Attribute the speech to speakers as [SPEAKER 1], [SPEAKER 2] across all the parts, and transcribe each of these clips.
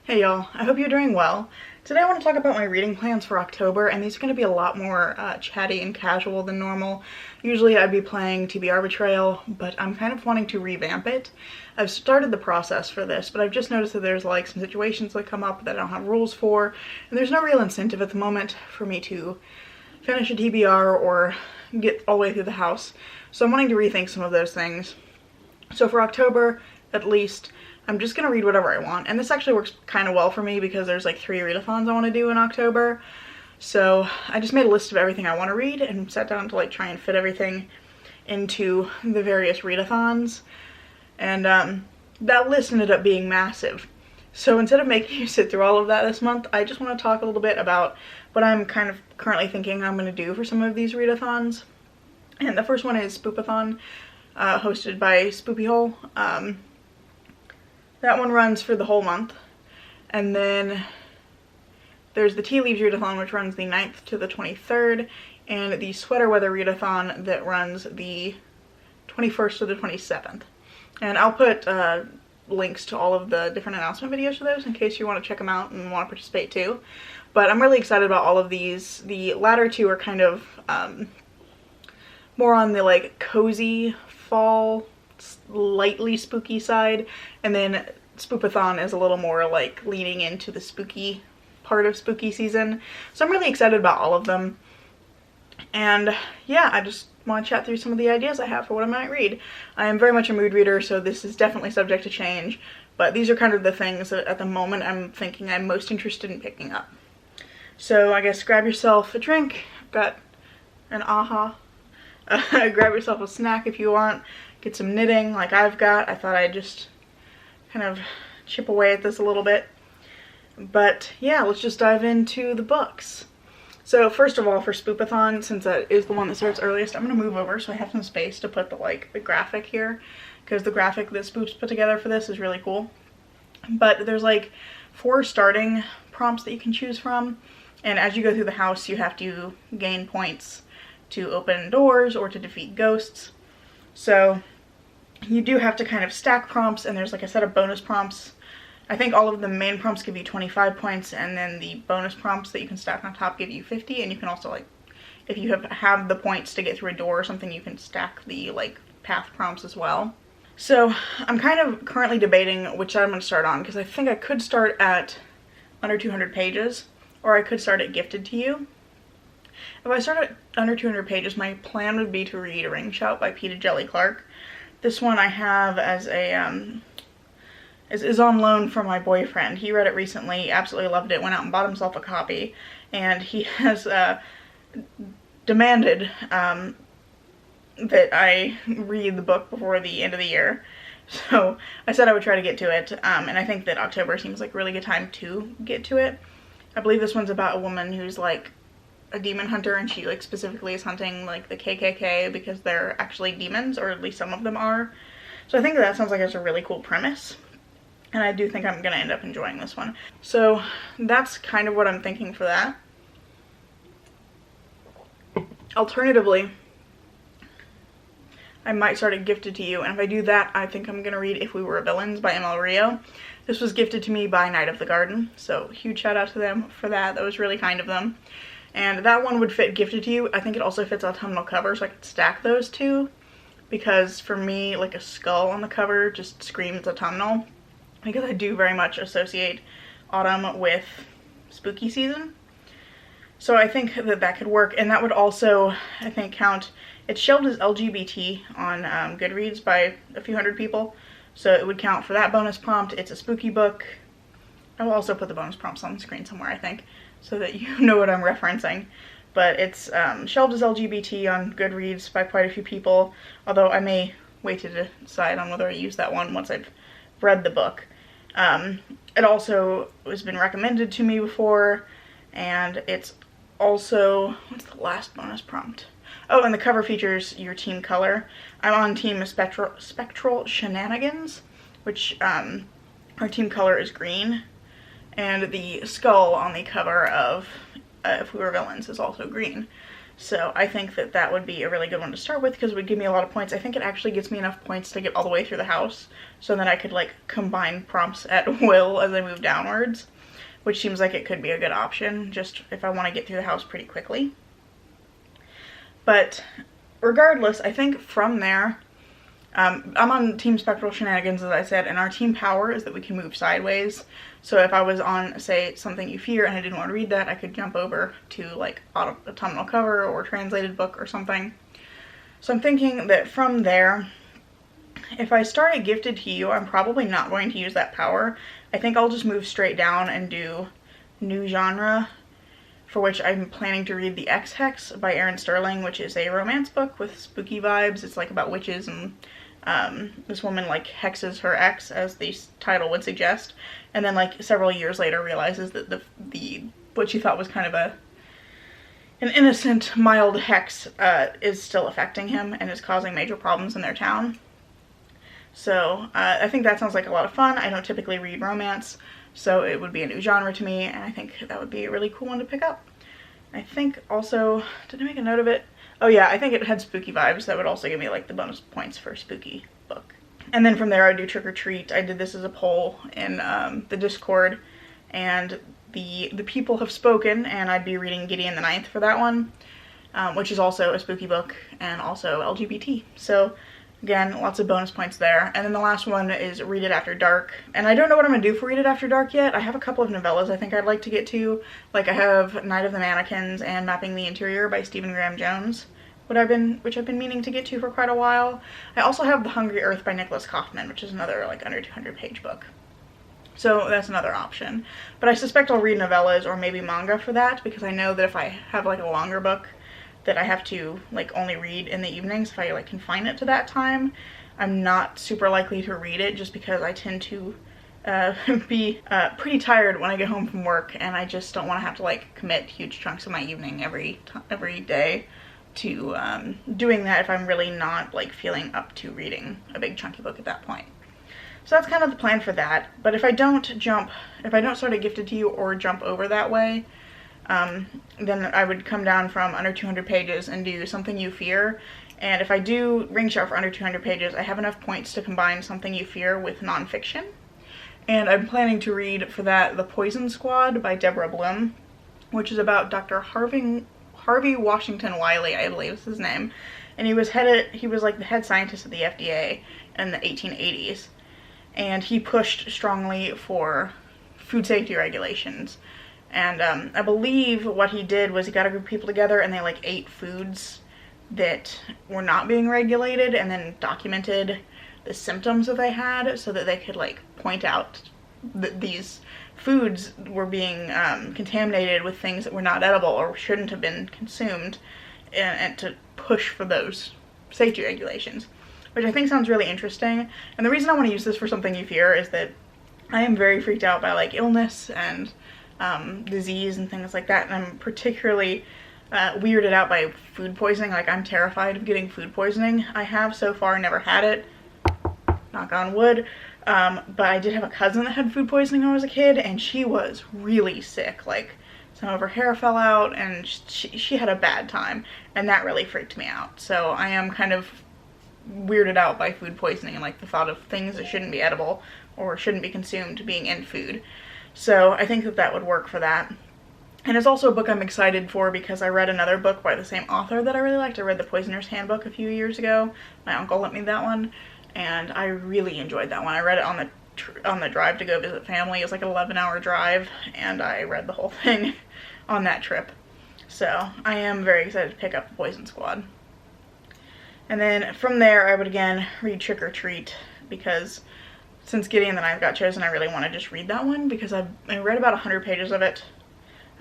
[SPEAKER 1] Hey y'all, I hope you're doing well. Today I want to talk about my reading plans for October, and these are going to be a lot more chatty and casual than normal. Usually I'd be playing TBR Betrayal, but I'm kind of wanting to revamp it. I've started the process for this, but I've just noticed that there's like some situations that come up that I don't have rules for, and there's no real incentive at the moment for me to finish a TBR or get all the way through the house. So I'm wanting to rethink some of those things. So for October, at least, I'm just gonna read whatever I want, and this actually works kind of well for me because there's like 3 readathons I want to do in October. So I just made a list of everything I want to read and sat down to like try and fit everything into the various readathons, and that list ended up being massive. So instead of making you sit through all of that this month, I just want to talk a little bit about what I'm kind of currently thinking I'm going to do for some of these readathons. And the first one is Spoopathon, hosted by Spoopathon. That one runs for the whole month. And then there's the Tea Leaves Readathon, which runs the 9th to the 23rd, and the Sweater Weather Readathon that runs the 21st to the 27th. And I'll put links to all of the different announcement videos for those in case you want to check them out and want to participate too. But I'm really excited about all of these. The latter two are kind of more on the like cozy fall, lightly spooky side, and then Spoopathon is a little more like leaning into the spooky part of spooky season. So I'm really excited about all of them, and yeah, I just want to chat through some of the ideas I have for what I might read. I am very much a mood reader, so this is definitely subject to change, but these are kind of the things that at the moment I'm thinking I'm most interested in picking up. So I guess grab yourself a drink. I've got an AHA. Grab yourself a snack if you want. Get some knitting like I've got. I thought I'd just kind of chip away at this a little bit. But yeah, let's just dive into the books. So first of all, for Spoopathon, since that is the one that starts earliest, I'm going to move over so I have some space to put the graphic here, because the graphic that Spoops put together for this is really cool. But there's like 4 starting prompts that you can choose from, and as you go through the house you have to gain points to open doors or to defeat ghosts. So you do have to kind of stack prompts, and there's like a set of bonus prompts. I think all of the main prompts give you 25 points, and then the bonus prompts that you can stack on top give you 50, and you can also, like, if you have the points to get through a door or something, you can stack the like path prompts as well. So I'm kind of currently debating which side I'm going to start on, because I think I could start at under 200 pages, or I could start at Gifted to You. If I start at under 200 pages, my plan would be to read Ring Shout by Peter Jelly Clark. This one I have as a, is on loan from my boyfriend. He read it recently, absolutely loved it, went out and bought himself a copy, and he has demanded that I read the book before the end of the year. So I said I would try to get to it, and I think that October seems like a really good time to get to it. I believe this one's about a woman who's like a demon hunter, and she like specifically is hunting like the KKK because they're actually demons, or at least some of them are. So I think that sounds like it's a really cool premise, and I do think I'm gonna end up enjoying this one. So that's kind of what I'm thinking for that. Alternatively, I might start at Gifted to You, and if I do that, I think I'm gonna read If We Were Villains by ML Rio. This was gifted to me by Night of the Garden, so huge shout out to them for that. That was really kind of them. And that one would fit Gifted to You. I think it also fits autumnal cover, so I could stack those two, because for me, like a skull on the cover just screams autumnal, because I do very much associate autumn with spooky season. So I think that that could work, and that would also, I think, count. It's shelved as LGBT on Goodreads by a few hundred people, so it would count for that bonus prompt. It's a spooky book. I will also put the bonus prompts on the screen somewhere, I think, so that you know what I'm referencing. But it's shelved as LGBT on Goodreads by quite a few people, although I may wait to decide on whether I use that one once I've read the book. It also has been recommended to me before, and it's also, what's the last bonus prompt? Oh, and the cover features your team color. I'm on Team Spectral Shenanigans, which our team color is green, and the skull on the cover of If We Were Villains is also green. So I think that that would be a really good one to start with because it would give me a lot of points. I think it actually gets me enough points to get all the way through the house so then I could like combine prompts at will as I move downwards, which seems like it could be a good option just if I want to get through the house pretty quickly. But regardless, I think from there, I'm on Team Spectral Shenanigans, as I said, and our team power is that we can move sideways. So if I was on, say, Something You Fear and I didn't want to read that, I could jump over to like Autumnal Cover or Translated Book or something. So I'm thinking that from there, if I start at Gifted to You, I'm probably not going to use that power. I think I'll just move straight down and do New Genre, for which I'm planning to read the X Hex by Erin Starling, which is a romance book with spooky vibes. It's like about witches and this woman like hexes her ex, as the title would suggest, and then like several years later realizes that the what she thought was kind of an innocent mild hex is still affecting him and is causing major problems in their town. So I think that sounds like a lot of fun. I don't typically read romance, so it would be a new genre to me, and I think that would be a really cool one to pick up. I think also, did I make a note of it? Oh yeah, I think it had spooky vibes. That would also give me like the bonus points for spooky book. And then from there I would do Trick or Treat. I did this as a poll in the Discord, and the people have spoken, and I'd be reading Gideon the Ninth for that one, which is also a spooky book and also LGBT. So again, lots of bonus points there. And then the last one is Read It After Dark. And I don't know what I'm going to do for Read It After Dark yet. I have a couple of novellas I think I'd like to get to. Like I have Night of the Mannequins and Mapping the Interior by Stephen Graham Jones, which I've been meaning to get to for quite a while. I also have The Hungry Earth by Nicholas Kaufman, which is another like under 200 page book. So that's another option. But I suspect I'll read novellas or maybe manga for that, because I know that if I have like a longer book that I have to like only read in the evenings, if I like confine it to that time, I'm not super likely to read it, just because I tend to be pretty tired when I get home from work, and I just don't want to have to like commit huge chunks of my evening every day to doing that if I'm really not like feeling up to reading a big chunky book at that point. So that's kind of the plan for that. But if I don't start a Gifted to You or jump over that way, then I would come down from under 200 pages and do Something You Fear. And if I do Ring Shout for under 200 pages, I have enough points to combine Something You Fear with nonfiction. And I'm planning to read for that The Poison Squad by Deborah Bloom, which is about Dr. Harvey Washington Wiley, I believe is his name. And he was like the head scientist at the FDA in the 1880s. And he pushed strongly for food safety regulations. And I believe what he did was he got a group of people together and they like ate foods that were not being regulated, and then documented the symptoms that they had so that they could like point out that these foods were being contaminated with things that were not edible or shouldn't have been consumed, and to push for those safety regulations, which I think sounds really interesting. And the reason I want to use this for Something You Fear is that I am very freaked out by like illness and disease and things like that, and I'm particularly weirded out by food poisoning. Like I'm terrified of getting food poisoning. I have so far never had it, knock on wood, but I did have a cousin that had food poisoning when I was a kid, and she was really sick. Like some of her hair fell out and she had a bad time, and that really freaked me out. So I am kind of weirded out by food poisoning and like the thought of things that shouldn't be edible or shouldn't be consumed being in food. So I think that that would work for that. And it's also a book I'm excited for because I read another book by the same author that I really liked. I read the Poisoners Handbook a few years ago. My uncle lent me that one, and I really enjoyed that one. I read it on the drive to go visit family. It was like an 11-hour drive, and I read the whole thing on that trip. So I am very excited to pick up the Poison Squad. And then from there I would again read Trick or Treat, because since Gideon the Ninth got chosen, I really want to just read that one, because I read about 100 pages of it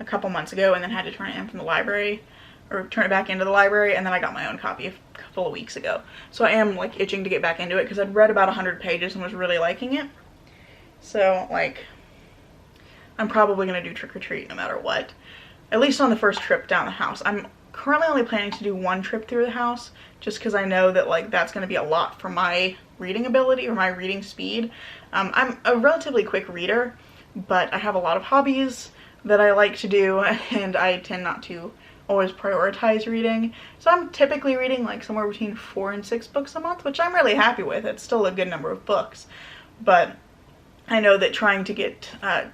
[SPEAKER 1] a couple months ago and then had to turn it in from the library, or turn it back into the library, and then I got my own copy a couple of weeks ago. So I am like itching to get back into it because I'd read about 100 pages and was really liking it. So like I'm probably going to do Trick or Treat no matter what, at least on the first trip down the house. I'm currently only planning to do one trip through the house, just because I know that like that's going to be a lot for my reading ability or my reading speed. I'm a relatively quick reader, but I have a lot of hobbies that I like to do, and I tend not to always prioritize reading. So I'm typically reading like somewhere between 4 and 6 books a month, which I'm really happy with. It's still a good number of books. But I know that trying to get,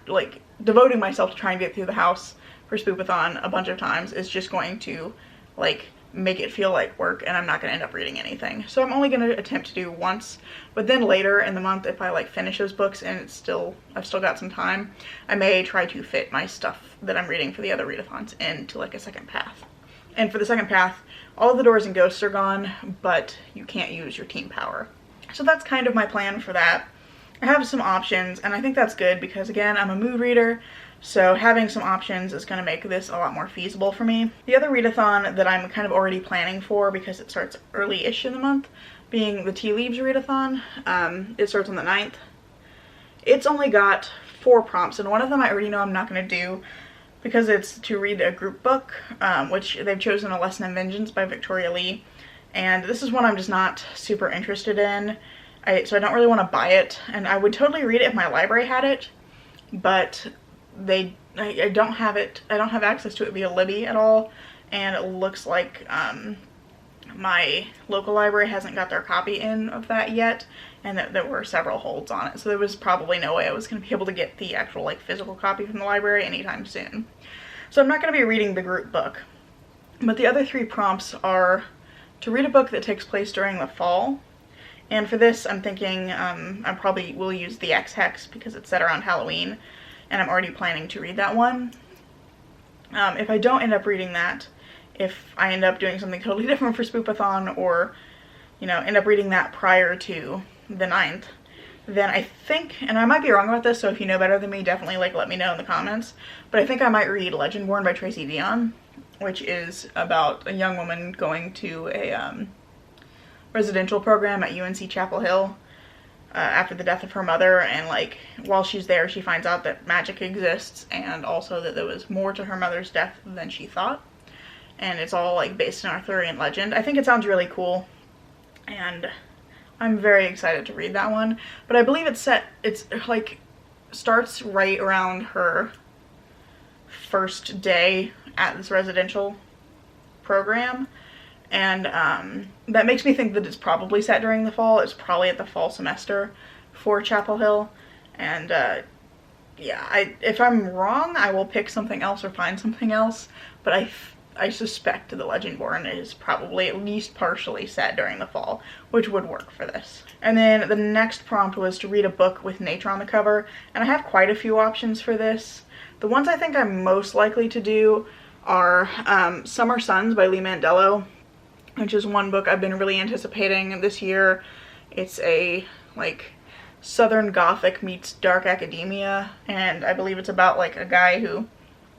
[SPEAKER 1] like, devoting myself to trying to get through the house for Spoopathon a bunch of times is just going to, like, make it feel like work, and I'm not going to end up reading anything. So I'm only going to attempt to do once, but then later in the month, if I like finish those books and I've still got some time, I may try to fit my stuff that I'm reading for the other readathons into like a second path. And for the second path, all of the doors and ghosts are gone, but you can't use your team power. So that's kind of my plan for that. I have some options, and I think that's good because, again, I'm a mood reader, so having some options is going to make this a lot more feasible for me. The other readathon that I'm kind of already planning for, because it starts early-ish in the month, being the Tea Leaves readathon. It starts on the 9th. It's only got 4 prompts, and one of them I already know I'm not going to do because it's to read a group book, which they've chosen A Lesson in Vengeance by Victoria Lee. And this is one I'm just not super interested in. So I don't really want to buy it, and I would totally read it if my library had it, but I don't have it. I don't have access to it via Libby at all, and it looks like my local library hasn't got their copy in of that yet, and that there were several holds on it, so there was probably no way I was going to be able to get the actual like physical copy from the library anytime soon. So I'm not going to be reading the group book, but the other 3 prompts are to read a book that takes place during the fall. And for this, I'm thinking I probably will use the X Hex because it's set around Halloween, and I'm already planning to read that one. If I don't end up reading that, if I end up doing something totally different for Spoopathon, or, you know, end up reading that prior to the 9th, then I think, and I might be wrong about this, so if you know better than me, definitely like let me know in the comments, but I think I might read Legendborn by Tracy Deonn, which is about a young woman going to a residential program at UNC Chapel Hill after the death of her mother, and like while she's there she finds out that magic exists, and also that there was more to her mother's death than she thought, and it's all like based in Arthurian legend. I think it sounds really cool, and I'm very excited to read that one. But I believe it's like starts right around her first day at this residential program. And that makes me think that it's probably set during the fall. It's probably at the fall semester for Chapel Hill. And yeah, if I'm wrong, I will pick something else or find something else. But I suspect the Legendborn is probably at least partially set during the fall, which would work for this. And then the next prompt was to read a book with nature on the cover. And I have quite a few options for this. The ones I think I'm most likely to do are Summer Suns by Lee Mandello, which is one book I've been really anticipating this year. It's a like Southern Gothic meets dark academia, and I believe it's about like a guy who,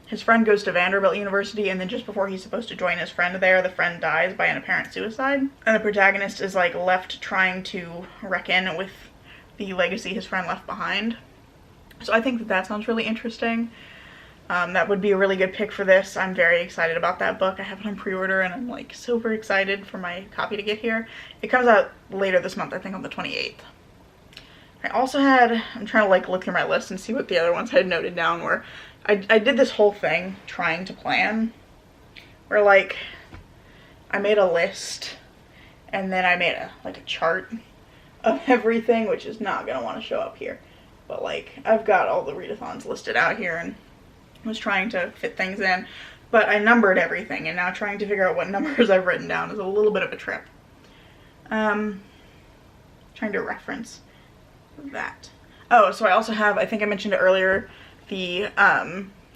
[SPEAKER 1] his friend goes to Vanderbilt University, and then just before he's supposed to join his friend there, the friend dies by an apparent suicide. And the protagonist is like left trying to reckon with the legacy his friend left behind. So I think that sounds really interesting. That would be a really good pick for this. I'm very excited about that book. I have it on pre-order, and I'm like super excited for my copy to get here. It comes out later this month, I think on the 28th. I also had, I'm trying to like look through my list and see what the other ones I had noted down were. I did this whole thing trying to plan, where like I made a list, and then I made a chart of everything, which is not gonna want to show up here. But like I've got all the readathons listed out here, and was trying to fit things in, but I numbered everything, and now trying to figure out what numbers I've written down is a little bit of a trip. Trying to reference that. Oh, so I also have, I think I mentioned it earlier, the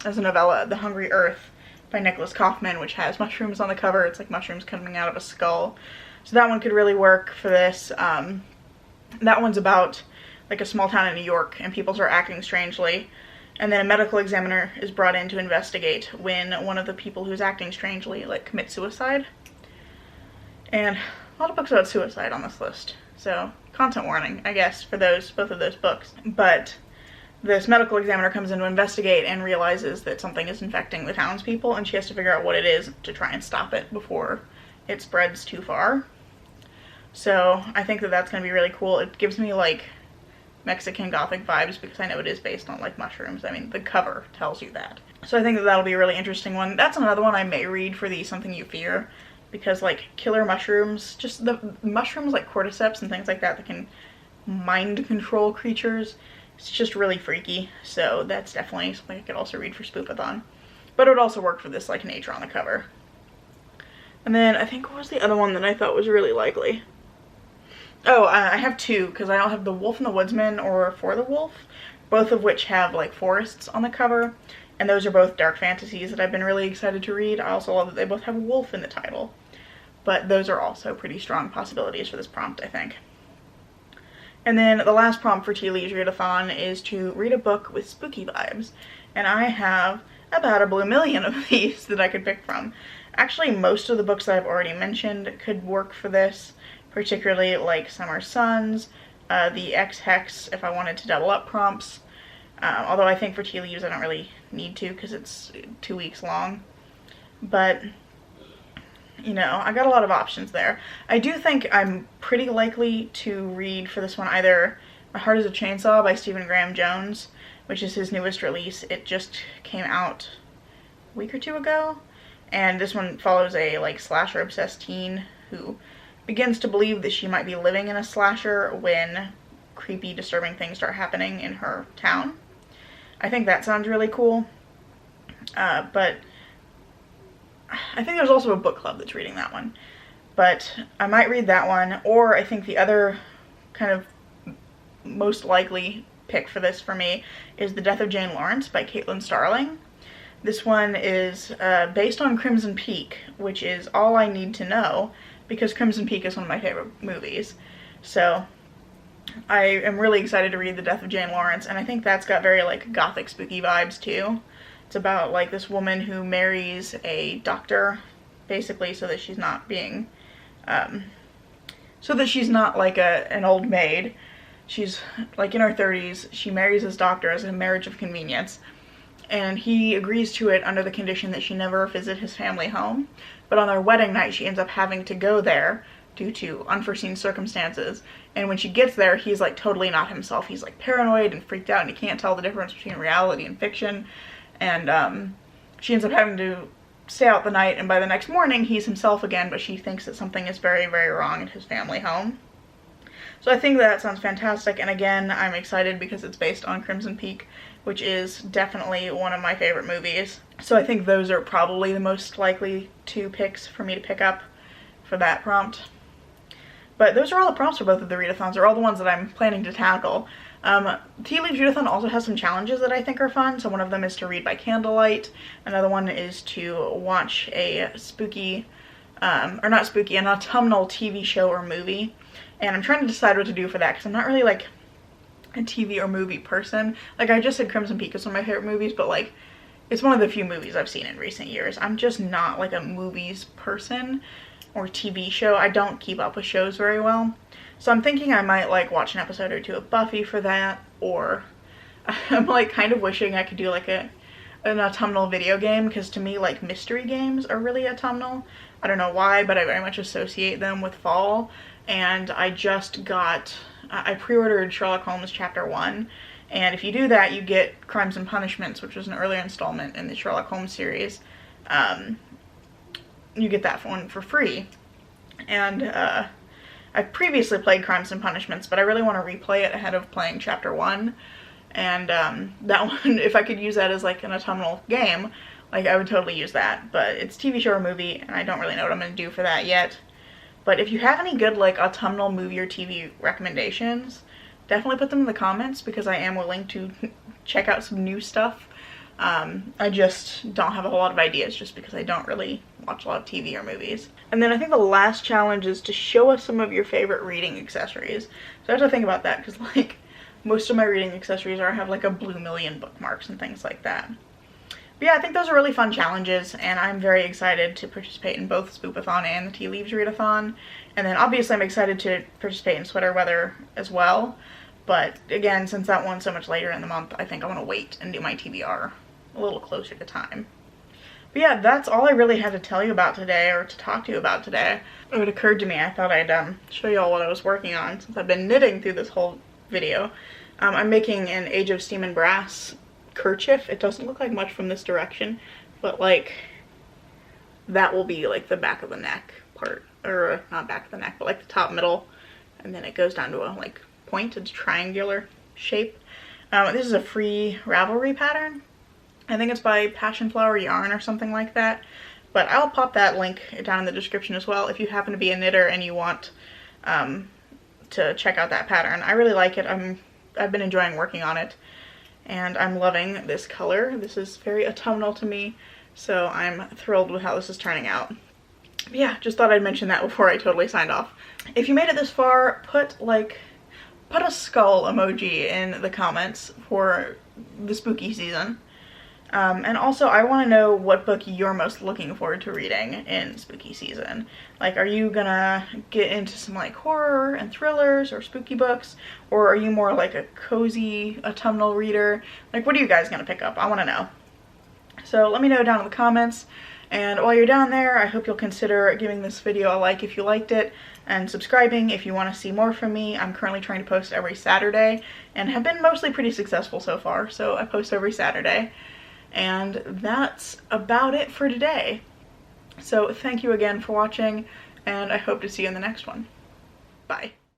[SPEAKER 1] as a novella, The Hungry Earth by Nicholas Kaufman, which has mushrooms on the cover. It's like mushrooms coming out of a skull. So that one could really work for this. That one's about like a small town in New York, and people start acting strangely. And then a medical examiner is brought in to investigate when one of the people who's acting strangely like commits suicide. And a lot of books about suicide on this list, so content warning, I guess, for both of those books. But this medical examiner comes in to investigate and realizes that something is infecting the townspeople, and she has to figure out what it is to try and stop it before it spreads too far. So I think that that's going to be really cool. It gives me like Mexican Gothic vibes, because I know it is based on like mushrooms. I mean, the cover tells you that. So I think that that'll be a really interesting one. That's another one I may read for the Something You Fear, because like killer mushrooms, just the mushrooms like cordyceps and things like that that can mind control creatures, it's just really freaky. So that's definitely something I could also read for Spoopathon. But it would also work for this like nature on the cover. And then I think what was the other one that I thought was really likely? Oh, I have two, because I don't have The Wolf and the Woodsman or For the Wolf, both of which have like forests on the cover, and those are both dark fantasies that I've been really excited to read. I also love that they both have wolf in the title, but those are also pretty strong possibilities for this prompt, I think. And then the last prompt for Tea Leaves Readathon is to read a book with spooky vibes, and I have about a blue million of these that I could pick from. Actually, most of the books that I've already mentioned could work for this, particularly like Summer Suns, the X Hex if I wanted to double up prompts. Although I think for Tea Leaves I don't really need to because it's 2 weeks long. But, you know, I got a lot of options there. I do think I'm pretty likely to read for this one either My Heart is a Chainsaw by Stephen Graham Jones, which is his newest release. It just came out a week or two ago. And this one follows a like slasher obsessed teen who begins to believe that she might be living in a slasher when creepy, disturbing things start happening in her town. I think that sounds really cool. But I think there's also a book club that's reading that one. But I might read that one, or I think the other kind of most likely pick for this for me is The Death of Jane Lawrence by Caitlin Starling. This one is based on Crimson Peak, which is all I need to know, because Crimson Peak is one of my favorite movies. So I am really excited to read The Death of Jane Lawrence, and I think that's got very like gothic spooky vibes too. It's about like this woman who marries a doctor, basically so that she's not being, so that she's not like an old maid. She's like in her 30s, she marries this doctor as a marriage of convenience, and he agrees to it under the condition that she never visit his family home. But on their wedding night, she ends up having to go there due to unforeseen circumstances. And when she gets there, he's like totally not himself. He's like paranoid and freaked out, and he can't tell the difference between reality and fiction. And she ends up having to stay out the night, and by the next morning, he's himself again, but she thinks that something is very, very wrong at his family home. So I think that sounds fantastic, and again, I'm excited because it's based on Crimson Peak, which is definitely one of my favorite movies. So I think those are probably the most likely two picks for me to pick up for that prompt. But those are all the prompts for both of the readathons. They're all the ones that I'm planning to tackle. Tea Leaves Readathon also has some challenges that I think are fun. So one of them is to read by candlelight. Another one is to watch a spooky, or not spooky, an autumnal TV show or movie. And I'm trying to decide what to do for that because I'm not really like a TV or movie person. Like I just said Crimson Peak is one of my favorite movies, but like it's one of the few movies I've seen in recent years. I'm just not like a movies person or TV show. I don't keep up with shows very well. So I'm thinking I might like watch an episode or two of Buffy for that, or I'm like kind of wishing I could do like an autumnal video game, because to me like mystery games are really autumnal. I don't know why, but I very much associate them with fall. And I just got, I pre-ordered Sherlock Holmes Chapter 1, and if you do that you get Crimes and Punishments, which was an earlier installment in the Sherlock Holmes series. You get that one for free. And I've previously played Crimes and Punishments, but I really want to replay it ahead of playing Chapter 1. And that one, if I could use that as like an autumnal game, like I would totally use that. But it's TV show or movie, and I don't really know what I'm going to do for that yet. But if you have any good like autumnal movie or TV recommendations, definitely put them in the comments, because I am willing to check out some new stuff. I just don't have a whole lot of ideas just because I don't really watch a lot of TV or movies. And then I think the last challenge is to show us some of your favorite reading accessories. So I have to think about that, because like most of my reading accessories are, I have like a blue million bookmarks and things like that. But yeah, I think those are really fun challenges, and I'm very excited to participate in both Spoopathon and the Tea Leaves Readathon. And then obviously I'm excited to participate in Sweater Weather as well. But again, since that one's so much later in the month, I think I want to wait and do my TBR a little closer to time. But yeah, that's all I really had to tell you about today, or to talk to you about today. It occurred to me, I thought I'd show you all what I was working on, since I've been knitting through this whole video. I'm making an Age of Steam and Brass kerchief. It doesn't look like much from this direction, but like that will be like the back of the neck part, or not back of the neck, but like the top middle, and then it goes down to a like pointed triangular shape. This is a free Ravelry pattern. I think it's by Passion Flower Yarn or something like that, but I'll pop that link down in the description as well if you happen to be a knitter and you want to check out that pattern. I really like it. I've been enjoying working on it, and I'm loving this color. This is very autumnal to me, so I'm thrilled with how this is turning out. But yeah, just thought I'd mention that before I totally signed off. If you made it this far, put a skull emoji in the comments for the spooky season. And also, I want to know what book you're most looking forward to reading in spooky season. Like, are you gonna get into some like horror and thrillers or spooky books? Or are you more like a cozy autumnal reader? Like, what are you guys gonna pick up? I want to know. So let me know down in the comments. And while you're down there, I hope you'll consider giving this video a like if you liked it, and subscribing if you want to see more from me. I'm currently trying to post every Saturday, and have been mostly pretty successful so far, so I post every Saturday. And that's about it for today. So thank you again for watching, and I hope to see you in the next one. Bye.